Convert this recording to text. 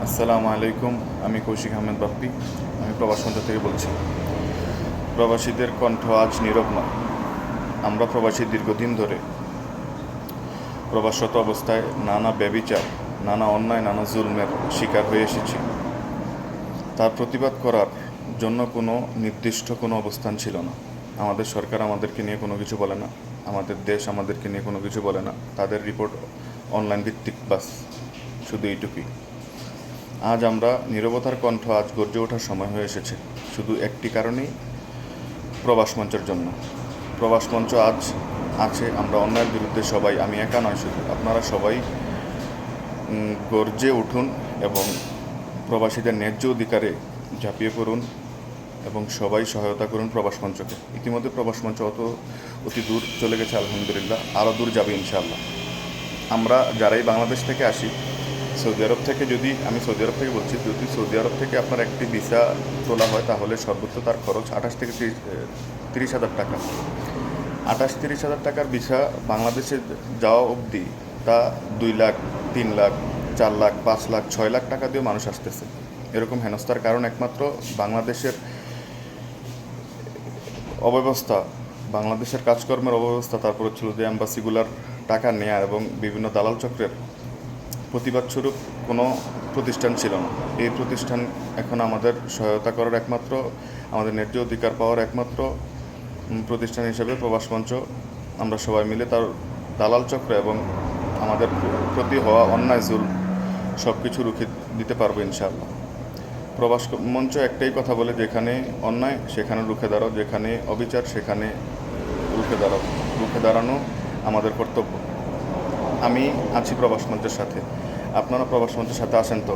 আসসালামু আলাইকুম। আমি কৌশিক আহমেদ বাপ্পি। আমি প্রবাস মঞ্চ থেকে বলছি। প্রবাসীদের কণ্ঠ আজ নীরব নয়। আমরা প্রবাসী দীর্ঘদিন ধরে প্রবাসরত অবস্থায় নানা ব্যভিচার, নানা অন্যায়, নানা জুলমের শিকার হয়ে এসেছি। তার প্রতিবাদ করার জন্য কোনো নির্দিষ্ট কোনো অবস্থান ছিল না। আমাদের সরকার আমাদেরকে নিয়ে কোনো কিছু বলে না, আমাদের দেশ আমাদেরকে নিয়ে কোনো কিছু বলে না। তাদের রিপোর্ট অনলাইন ভিত্তিক, বাস শুধু এইটুকুই। আজ আমরা নীরবতার কণ্ঠ আজ গর্জে ওঠার সময় হয়ে এসেছে, শুধু একটি কারণেই, প্রবাস মঞ্চের জন্য। প্রবাস মঞ্চ আজ আছে আমরা অন্যায়ের বিরুদ্ধে সবাই, আমি একা নয়, শুধু আপনারা সবাই গর্জে উঠুন এবং প্রবাসীদের ন্যায্য অধিকারে ঝাঁপিয়ে পড়ুন এবং সবাই সহায়তা করুন প্রবাস মঞ্চকে। ইতিমধ্যে প্রবাস মঞ্চ অতি দূর চলে গেছে, আলহামদুলিল্লাহ, আরও দূর যাবে ইনশাআল্লাহ। আমরা যারাই বাংলাদেশ থেকে আসি, সৌদি আরব থেকে, আমি সৌদি আরব থেকে বলছি, যদি সৌদি আরব থেকে আপনার একটি ভিসা তোলা হয় তাহলে সর্বোচ্চ তার খরচ 28 থেকে 30,000 টাকা। 28-30,000 টাকার ভিসা বাংলাদেশে যাওয়া অবধি তা 2 লাখ, 3 লাখ, 4 লাখ, 5 লাখ, 6 লাখ টাকা দিয়ে মানুষ আসতেছে। এরকম হেনস্থার কারণ একমাত্র বাংলাদেশের অব্যবস্থা, বাংলাদেশের কাজকর্মের অব্যবস্থা, তারপর ছিল যে অ্যাম্বাসিগুলার টাকা নেয়া এবং বিভিন্ন দালাল চক্রের প্রতিবাদস্বরূপ কোনো প্রতিষ্ঠান ছিল না। এই প্রতিষ্ঠান এখন আমাদের সহায়তা করার একমাত্র, আমাদের ন্যায্য অধিকার পাওয়ার একমাত্র প্রতিষ্ঠান হিসেবে প্রবাস মঞ্চ। আমরা সবাই মিলে তার দালাল চক্র এবং আমাদের প্রতি হওয়া অন্যায় জুল সব কিছু রুখে দিতে পারবো ইনশাআল্লাহ। প্রবাস মঞ্চ একটাই কথা বলে, যেখানে অন্যায় সেখানে রুখে দাঁড়াও, যেখানে অবিচার সেখানে রুখে দাঁড়াও। রুখে দাঁড়ানো আমাদের কর্তব্য। আমি আছি প্রবাস মঞ্চের সাথে, আপনারা প্রবাস মঞ্চের সাথে আসেন তো।